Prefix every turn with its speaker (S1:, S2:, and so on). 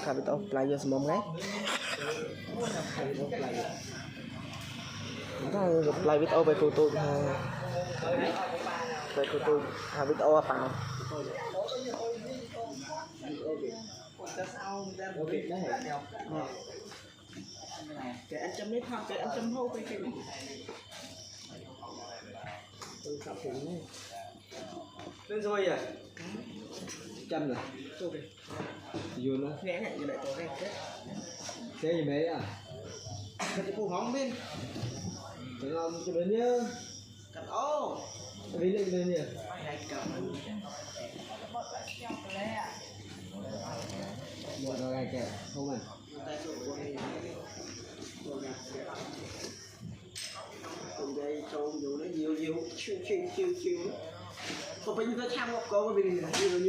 S1: khai video play vô mồm ngay play video về cô tôi về cô tôi video vào cái anh chấm nít không cái anh chấm hô cái
S2: lên rồi à chăm rồi vô nó
S1: nghe này như lại tôi cái
S2: thế gì mấy à
S1: cái cô hóng bên
S2: cái ngon cho bên nhá
S1: cắt ô
S2: đi lên bên nhỉ một rồi này kẹo không à
S1: cùng đây trâu dù nó nhiều chiêu không phải như ta tham một câu vì nhiều